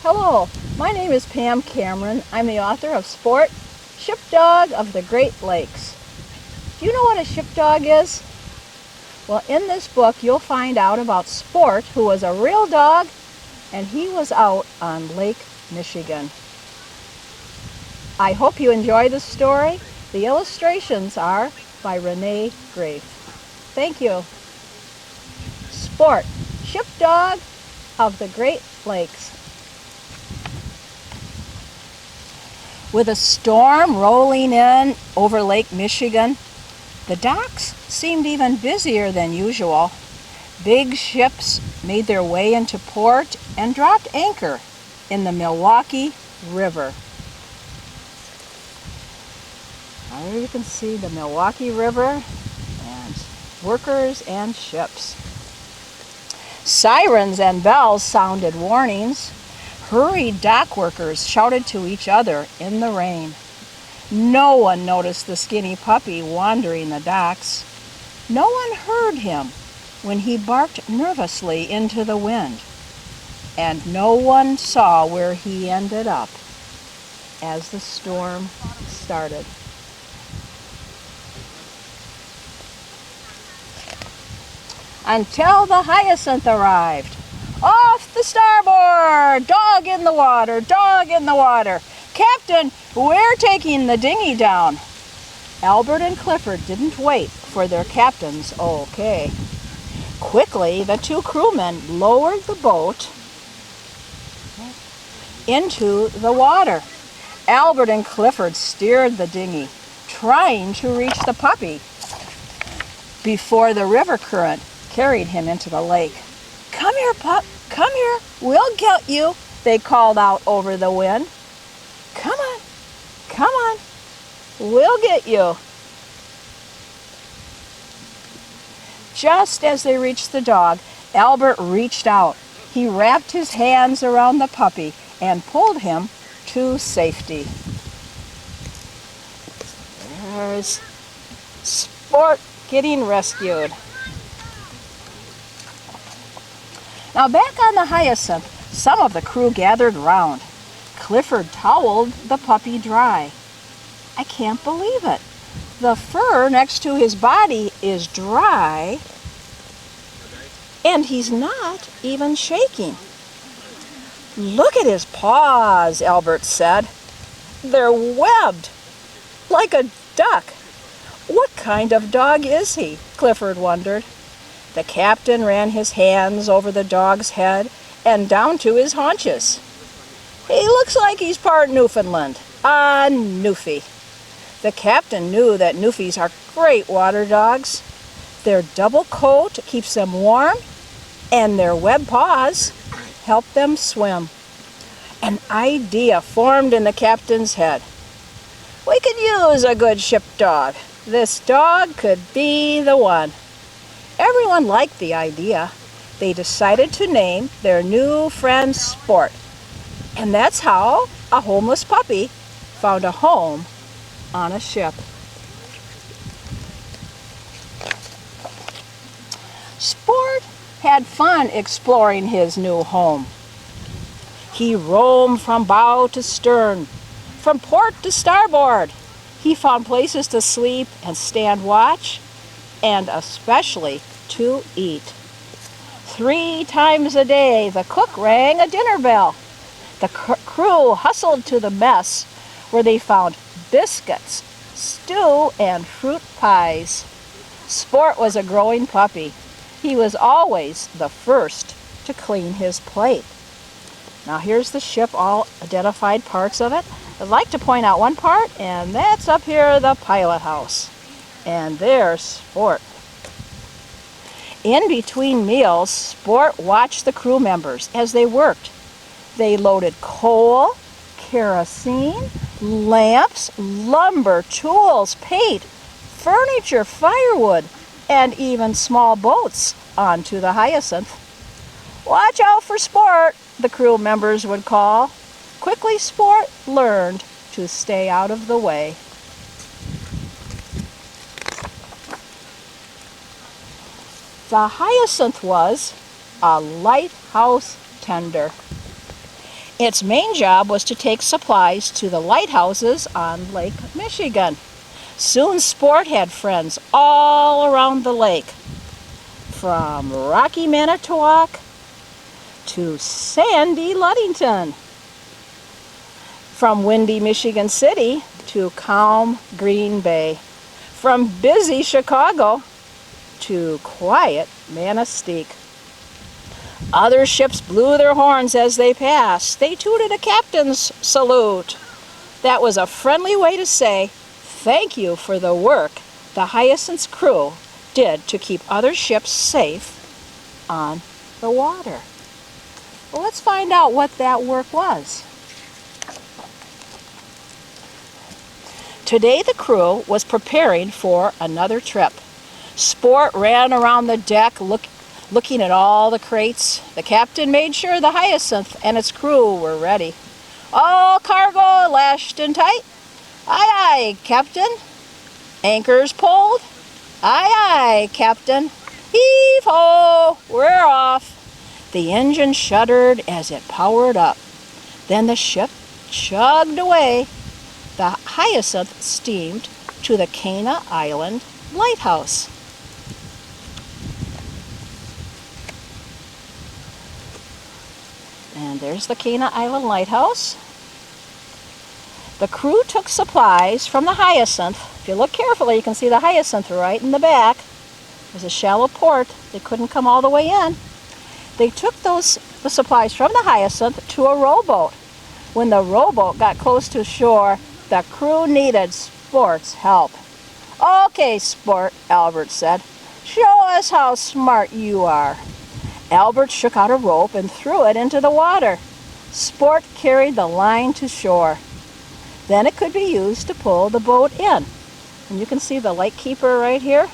Hello, my name is Pam Cameron. I'm the author of Sport, Sheepdog of the Great Lakes. Do you know what a sheepdog is? Well, in this book you'll find out about Sport, who was a real dog, and he was out on Lake Michigan. I hope you enjoy the story. The illustrations are by Renee Grafe. Thank you. Sport, Sheepdog of the Great Lakes. With a storm rolling in over Lake Michigan, the docks seemed even busier than usual. Big ships made their way into port and dropped anchor in the Milwaukee River. There you can see the Milwaukee River and workers and ships. Sirens and bells sounded warnings. Hurried dock workers shouted to each other in the rain. No one noticed the skinny puppy wandering the docks. No one heard him when he barked nervously into the wind. And no one saw where he ended up as the storm started. Until the hyacinth arrived. Off the starboard! Dog in the water! Dog in the water! Captain, we're taking the dinghy down. Albert and Clifford didn't wait for their captain's okay. Quickly, the two crewmen lowered the boat into the water. Albert and Clifford steered the dinghy, trying to reach the puppy before the river current carried him into the lake. "Come here, pup, come here, we'll get you," they called out over the wind. Come on, we'll get you." Just as they reached the dog, Albert reached out. He wrapped his hands around the puppy and pulled him to safety. There's Sport getting rescued. Now back on the Hyacinth, some of the crew gathered round. Clifford toweled the puppy dry. "I can't believe it. The fur next to his body is dry, and he's not even shaking." "Look at his paws," Albert said. "They're webbed, like a duck." "What kind of dog is he?" Clifford wondered. The captain ran his hands over the dog's head and down to his haunches. "He looks like he's part Newfoundland, a Newfie." The captain knew that Newfies are great water dogs. Their double coat keeps them warm, and their webbed paws help them swim. An idea formed in the captain's head. "We could use a good ship dog. This dog could be the one." Everyone liked the idea. They decided to name their new friend Sport. And that's how a homeless puppy found a home on a ship. Sport had fun exploring his new home. He roamed from bow to stern, from port to starboard. He found places to sleep and stand watch, and especially to eat. 3 times a day, the cook rang a dinner bell. The crew hustled to the mess, where they found biscuits, stew, and fruit pies. Sport was a growing puppy. He was always the first to clean his plate. Now here's the ship, all identified parts of it. I'd like to point out one part, and that's up here, the pilot house. And there's Sport. In between meals, Sport watched the crew members as they worked. They loaded coal, kerosene, lamps, lumber, tools, paint, furniture, firewood, and even small boats onto the Hyacinth. "Watch out for Sport," the crew members would call. Quickly, Sport learned to stay out of the way. The Hyacinth was a lighthouse tender. Its main job was to take supplies to the lighthouses on Lake Michigan. Soon Sport had friends all around the lake, from Rocky Manitowoc to sandy Ludington, from windy Michigan City to calm Green Bay, from busy Chicago to quiet Manistee. Other ships blew their horns as they passed. They tooted a captain's salute. That was a friendly way to say thank you for the work the Hyacinth's crew did to keep other ships safe on the water. Well, let's find out what that work was. Today the crew was preparing for another trip. Sport ran around the deck looking at all the crates. The captain made sure the Hyacinth and its crew were ready. All cargo lashed and tight. Aye, aye, Captain. Anchors pulled. Aye, aye, Captain. Heave-ho, we're off. The engine shuddered as it powered up. Then the ship chugged away. The Hyacinth steamed to the Cana Island Lighthouse. And there's the Cana Island Lighthouse. The crew took supplies from the Hyacinth. If you look carefully, you can see the Hyacinth right in the back. There's a shallow port. They couldn't come all the way in. They took the supplies from the Hyacinth to a rowboat. When the rowboat got close to shore, the crew needed Sport's help. Okay, Sport, Albert said. Show us how smart you are. Albert shook out a rope and threw it into the water. Sport carried the line to shore. Then it could be used to pull the boat in. And you can see the lightkeeper right here,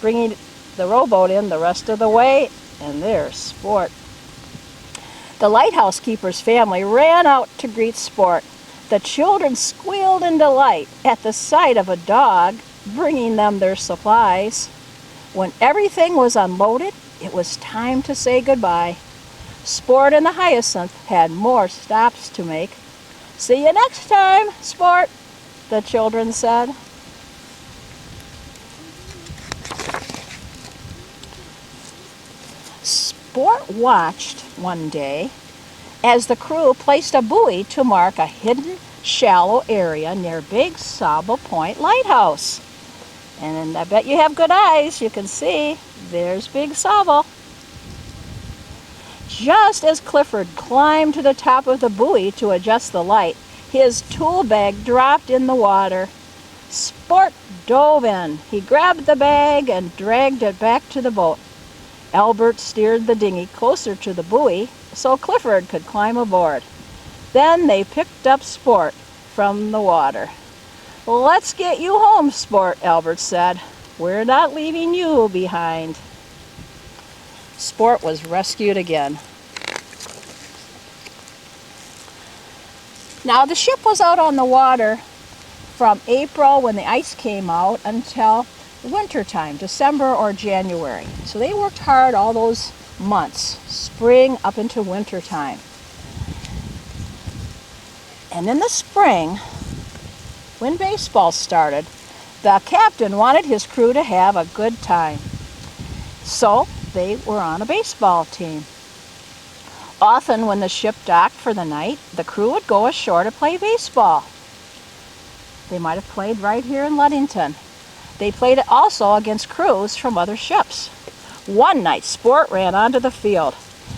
bringing the rowboat in the rest of the way, and there's Sport. The lighthouse keeper's family ran out to greet Sport. The children squealed in delight at the sight of a dog bringing them their supplies. When everything was unloaded, it was time to say goodbye. Sport and the Hyacinth had more stops to make. See you next time, Sport, the children said. Sport watched one day as the crew placed a buoy to mark a hidden, shallow area near Big Sable Point Lighthouse. And I bet you have good eyes. You can see there's Big Sable. Just as Clifford climbed to the top of the buoy to adjust the light, his tool bag dropped in the water. Sport dove in. He grabbed the bag and dragged it back to the boat. Albert steered the dinghy closer to the buoy so Clifford could climb aboard. Then they picked up Sport from the water. Let's get you home, Sport, Albert said. We're not leaving you behind. Sport was rescued again. Now the ship was out on the water from April when the ice came out until wintertime, December or January. So they worked hard all those months, spring up into wintertime. And in the spring, when baseball started, the captain wanted his crew to have a good time. So they were on a baseball team. Often when the ship docked for the night, the crew would go ashore to play baseball. They might have played right here in Ludington. They played it also against crews from other ships. One night, Sport ran onto the field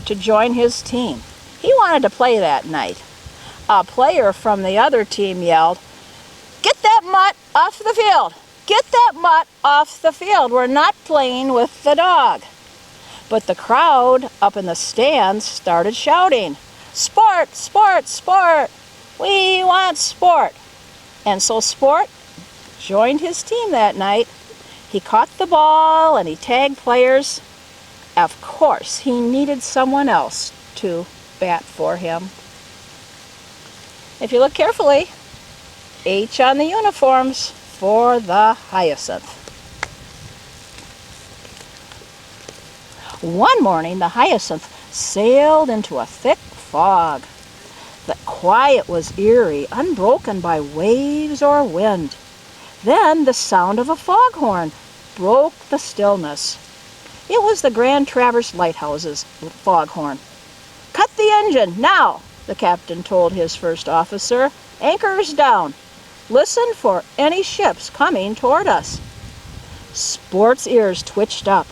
to join his team. He wanted to play that night. A player from the other team yelled, "Get that mutt off the field! Get that mutt off the field! We're not playing with the dog!" But the crowd up in the stands started shouting, "Sport! Sport! Sport! We want Sport!" And so Sport joined his team that night. He caught the ball and he tagged players. Of course, he needed someone else to bat for him. If you look carefully, H on the uniforms for the Hyacinth. One morning, the Hyacinth sailed into a thick fog. The quiet was eerie, unbroken by waves or wind. Then the sound of a foghorn broke the stillness. It was the Grand Traverse Lighthouse's foghorn. "Cut the engine, now," the captain told his first officer. "Anchors down. Listen for any ships coming toward us." Sport's ears twitched up.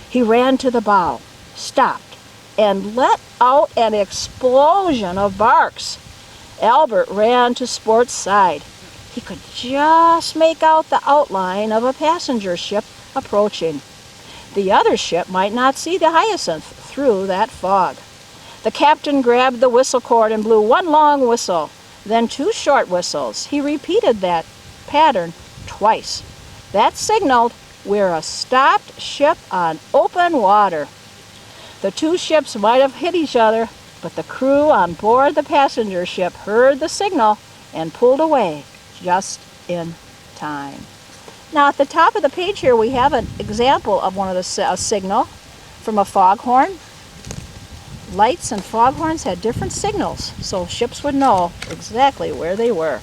He ran to the bow, stopped, and let out an explosion of barks. Albert ran to Sport's side. He could just make out the outline of a passenger ship approaching. The other ship might not see the Hyacinth through that fog. The captain grabbed the whistle cord and blew one long whistle, then two short whistles. He repeated that pattern twice. That signaled, "We're a stopped ship on open water." The two ships might have hit each other, but the crew on board the passenger ship heard the signal and pulled away just in time. Now at the top of the page here we have an example of one of a signal from a foghorn. Lights and foghorns had different signals, so ships would know exactly where they were.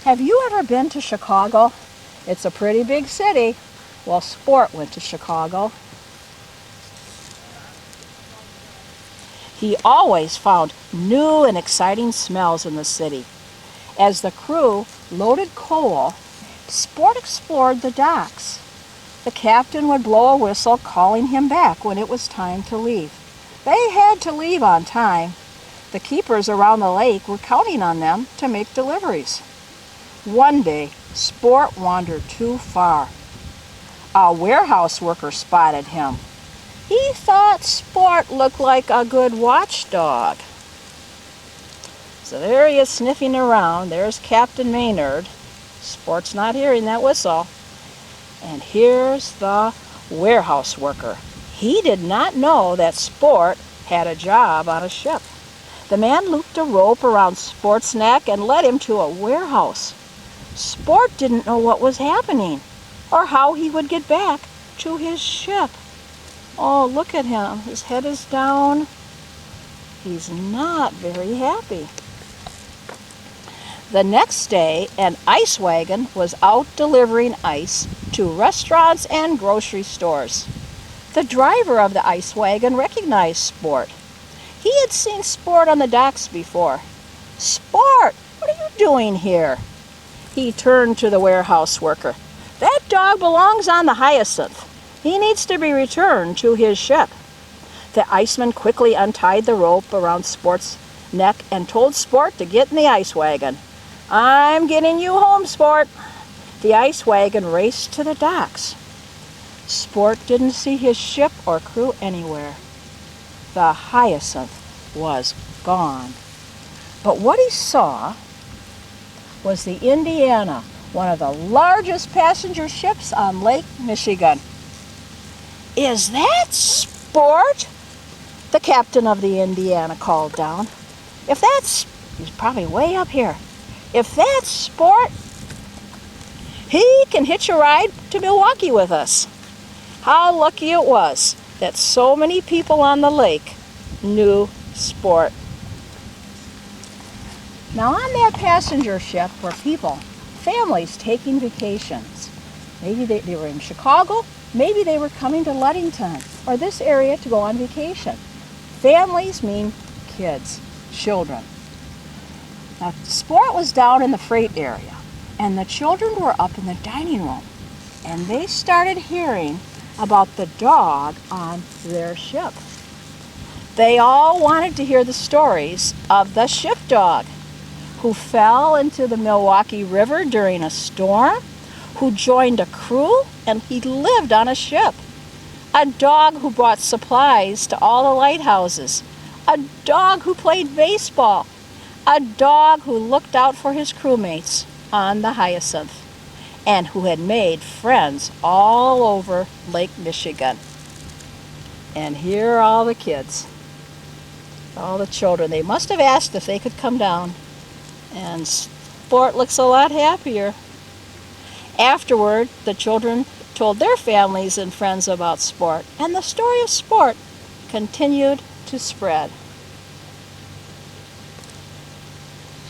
Have you ever been to Chicago? It's a pretty big city. Well, Sport went to Chicago. He always found new and exciting smells in the city. As the crew loaded coal, Sport explored the docks. The captain would blow a whistle calling him back when it was time to leave. They had to leave on time. The keepers around the lake were counting on them to make deliveries. One day, Sport wandered too far. A warehouse worker spotted him. He thought Sport looked like a good watchdog. So there he is sniffing around. There's Captain Maynard. Sport's not hearing that whistle. And here's the warehouse worker. He did not know that Sport had a job on a ship. The man looped a rope around Sport's neck and led him to a warehouse. Sport didn't know what was happening or how he would get back to his ship. Oh, look at him. His head is down. He's not very happy. The next day, an ice wagon was out delivering ice to restaurants and grocery stores. The driver of the ice wagon recognized Sport. He had seen Sport on the docks before. "Sport, what are you doing here?" He turned to the warehouse worker. "That dog belongs on the Hyacinth. He needs to be returned to his ship." The iceman quickly untied the rope around Sport's neck and told Sport to get in the ice wagon. "I'm getting you home, Sport." The ice wagon raced to the docks. Sport didn't see his ship or crew anywhere. The Hyacinth was gone. But what he saw was the Indiana, one of the largest passenger ships on Lake Michigan. "Is that Sport?" the captain of the Indiana called down. He's probably way up here. "If that's Sport, he can hitch a ride to Milwaukee with us." How lucky it was that so many people on the lake knew Sport. Now on that passenger ship were people, families taking vacations. Maybe they were in Chicago, maybe they were coming to Ludington or this area to go on vacation. Families mean kids, children. Now Sport was down in the freight area and the children were up in the dining room and they started hearing about the dog on their ship. They all wanted to hear the stories of the ship dog who fell into the Milwaukee River during a storm, who joined a crew, and he lived on a ship. A dog who brought supplies to all the lighthouses. A dog who played baseball. A dog who looked out for his crewmates on the Hyacinth, and who had made friends all over Lake Michigan. And here are all the kids, all the children. They must have asked if they could come down, and Sport looks a lot happier. Afterward, the children told their families and friends about Sport, and the story of Sport continued to spread.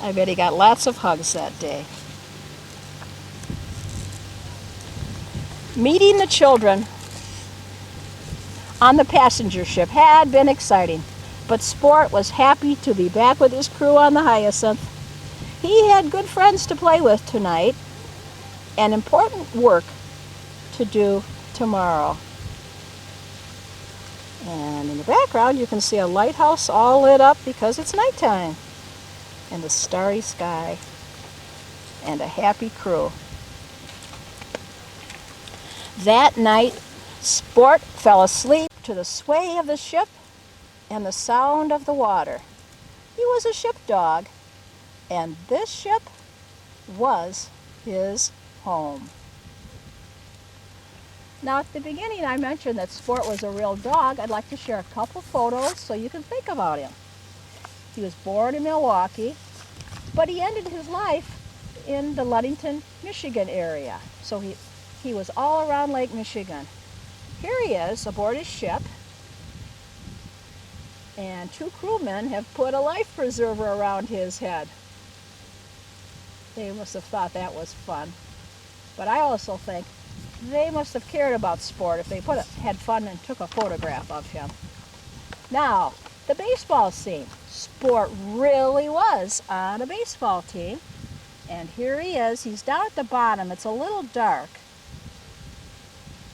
I bet he got lots of hugs that day. Meeting the children on the passenger ship had been exciting, but Sport was happy to be back with his crew on the Hyacinth. He had good friends to play with tonight and important work to do tomorrow. And in the background you can see a lighthouse all lit up because it's nighttime, and the starry sky, and a happy crew. That night, Sport fell asleep to the sway of the ship and the sound of the water. He was a ship dog, and this ship was his home. Now, at the beginning I mentioned that Sport was a real dog. I'd like to share a couple photos so you can think about him. He was born in Milwaukee, but he ended his life in the Ludington, Michigan area. So he was all around Lake Michigan. Here he is aboard his ship, and two crewmen have put a life preserver around his head. They must have thought that was fun. But I also think they must have cared about Sport if they had fun and took a photograph of him. Now, the baseball scene. Sport really was on a baseball team. And here he is. He's down at the bottom. It's a little dark.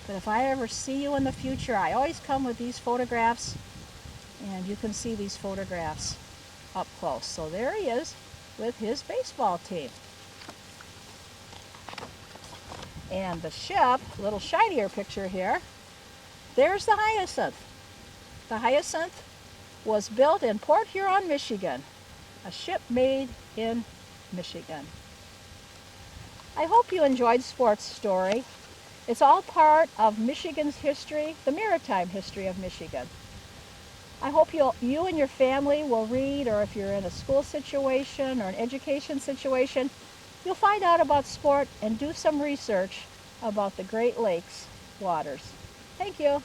But if I ever see you in the future, I always come with these photographs, and you can see these photographs up close. So there he is with his baseball team. And the ship, a little shinier picture here, there's the Hyacinth. The Hyacinth was built in Port Huron, Michigan, a ship made in Michigan. I hope you enjoyed Sport's story. It's all part of Michigan's history, the maritime history of Michigan. I hope you and your family will read, or if you're in a school situation or an education situation, you'll find out about Sport and do some research about the Great Lakes waters. Thank you.